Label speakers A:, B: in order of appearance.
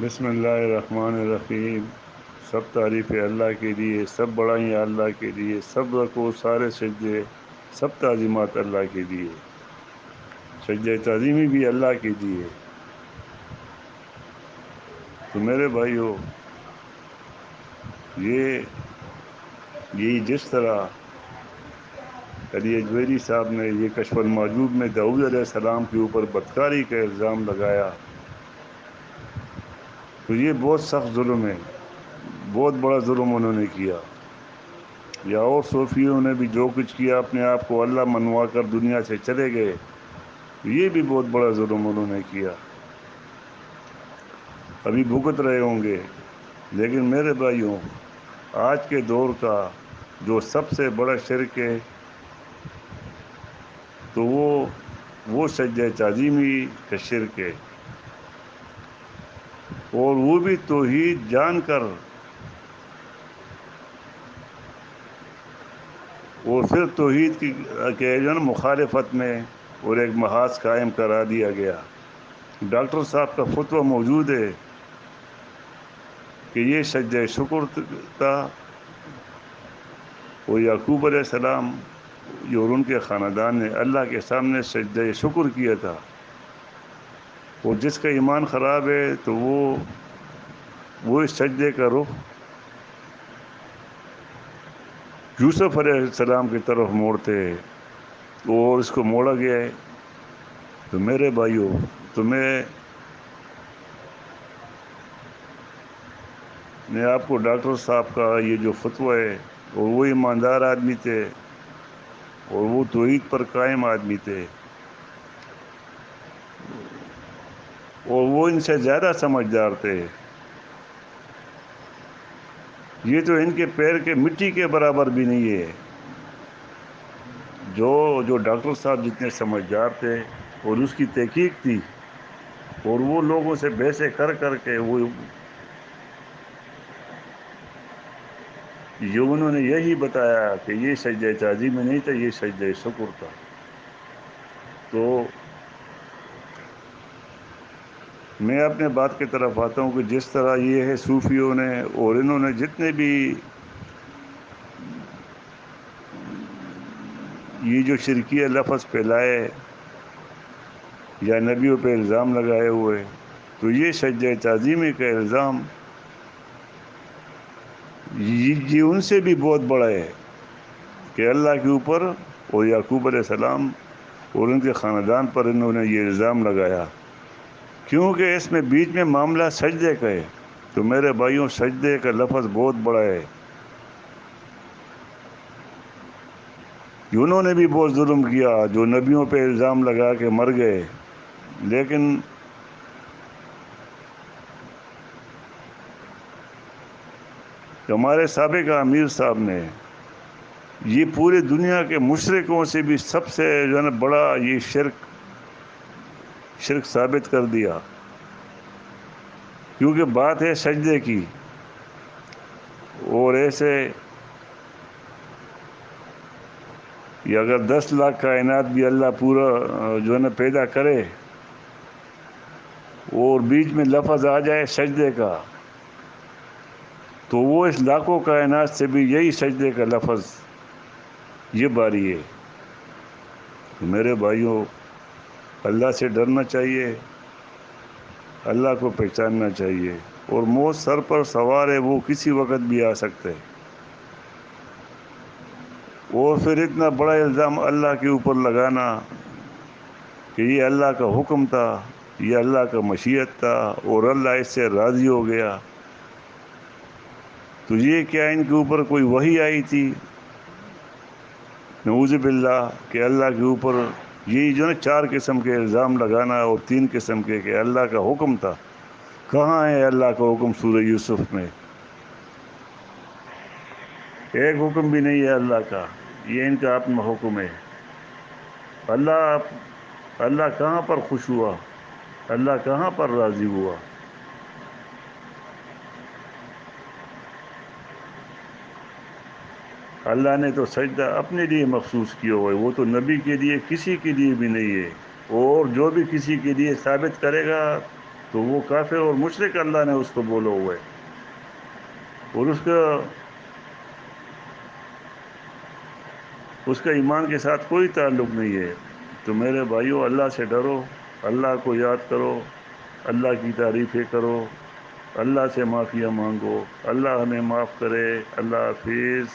A: بسم اللہ الرحمن الرحیم۔ سب تعریفیں اللہ کے لیے، سب بڑائیاں اللہ کے لیے، سب رکوع، سارے سجدے، سب تعظیمات اللہ کے لیے، سجدہ تعظیمی بھی اللہ کے لیے۔ تو میرے بھائیو، یہی جس طرح علی اجویری صاحب نے یہ کشف المحجوب میں داؤد علیہ السلام کے اوپر بدکاری کا الزام لگایا، تو یہ بہت سخت ظلم ہے، بہت بڑا ظلم انہوں نے کیا۔ یا اور صوفیوں نے بھی جو کچھ کیا، اپنے آپ کو اللہ منوا کر دنیا سے چلے گئے، یہ بھی بہت بڑا ظلم انہوں نے کیا، ابھی بھگت رہے ہوں گے۔ لیکن میرے بھائیوں، آج کے دور کا جو سب سے بڑا شرک ہے تو وہ سجدہ تعظیمی کا شرک ہے، اور وہ بھی توحید جان کر، اور پھر توحید کی جو نا مخالفت میں اور ایک محاذ قائم کرا دیا گیا۔ ڈاکٹر صاحب کا فتویٰ موجود ہے کہ یہ سجدہ شکر تھا، اور یعقوب علیہ السلام اور ان کے خاندان نے اللہ کے سامنے سجدہ شکر کیا تھا، اور جس کا ایمان خراب ہے تو وہ اس سجدے کا رخ یوسف علیہ السلام کی طرف موڑتے ہیں، اور اس کو موڑا گیا ہے۔ تو میرے بھائیوں، میں آپ کو ڈاکٹر صاحب کا یہ جو فتویٰ ہے، اور وہ ایماندار آدمی تھے، اور وہ توحید پر قائم آدمی تھے، اور وہ ان سے زیادہ سمجھدار تھے۔ یہ تو ان کے پیر کے مٹی کے برابر بھی نہیں ہے، جو ڈاکٹر صاحب جتنے سمجھدار تھے، اور اس کی تحقیق تھی، اور وہ لوگوں سے بحثیں کر کر کے انہوں نے یہی بتایا کہ یہ سجدہ تعظیم میں نہیں تھا، یہ سجدہ شکر تھا۔ تو میں اپنے بات کی طرف آتا ہوں کہ جس طرح یہ ہے صوفیوں نے، اور انہوں نے جتنے بھی یہ جو شرکیہ لفظ پھیلائے یا نبیوں پہ الزام لگائے ہوئے، تو یہ سجدہ تعظیمی کا الزام یہ ان سے بھی بہت بڑا ہے کہ اللہ کے اوپر اور یعقوب علیہ السلام اور ان کے خاندان پر انہوں نے یہ الزام لگایا، کیونکہ اس میں بیچ میں معاملہ سجدے کا ہے۔ تو میرے بھائیوں، سجدے کا لفظ بہت بڑا ہے، انہوں نے بھی بہت ظلم کیا، جو نبیوں پہ الزام لگا کے مر گئے۔ لیکن ہمارے سابق امیر صاحب نے یہ پوری دنیا کے مشرکوں سے بھی سب سے جو ہے نا بڑا یہ شرک ثابت کر دیا، کیونکہ بات ہے سجدے کی، اور ایسے یہ اگر 10 لاکھ کائنات بھی اللہ پورا جو ہے نا پیدا کرے، اور بیچ میں لفظ آ جائے سجدے کا، تو وہ اس لاکھوں کائنات سے بھی یہی سجدے کا لفظ یہ باری ہے۔ میرے بھائیوں، اللہ سے ڈرنا چاہیے، اللہ کو پہچاننا چاہیے، اور موت سر پر سوار ہے، وہ کسی وقت بھی آ سکتے، اور پھر اتنا بڑا الزام اللہ کے اوپر لگانا کہ یہ اللہ کا حکم تھا، یہ اللہ کا مشیت تھا، اور اللہ اس سے راضی ہو گیا۔ تو یہ کیا ان کے اوپر کوئی وحی آئی تھی؟ نعوذ باللہ، کہ اللہ کے اوپر یہی جو نا 4 قسم کے الزام لگانا، اور 3 قسم کے کہ اللہ کا حکم تھا۔ کہاں ہے اللہ کا حکم سورہ یوسف میں؟ ایک حکم بھی نہیں ہے اللہ کا، یہ ان کا اپنا حکم ہے۔ اللہ کہاں پر خوش ہوا؟ اللہ کہاں پر راضی ہوا؟ اللہ نے تو سجدہ اپنے لیے مخصوص کیا ہوا ہے، وہ تو نبی کے لیے کسی کے لیے بھی نہیں ہے، اور جو بھی کسی کے لیے ثابت کرے گا تو وہ کافر اور مشرک اللہ نے اس کو بولا ہوا ہے، اور اس کا ایمان کے ساتھ کوئی تعلق نہیں ہے۔ تو میرے بھائیوں، اللہ سے ڈرو، اللہ کو یاد کرو، اللہ کی تعریفیں کرو، اللہ سے معافیاں مانگو، اللہ ہمیں معاف کرے۔ اللہ حافظ۔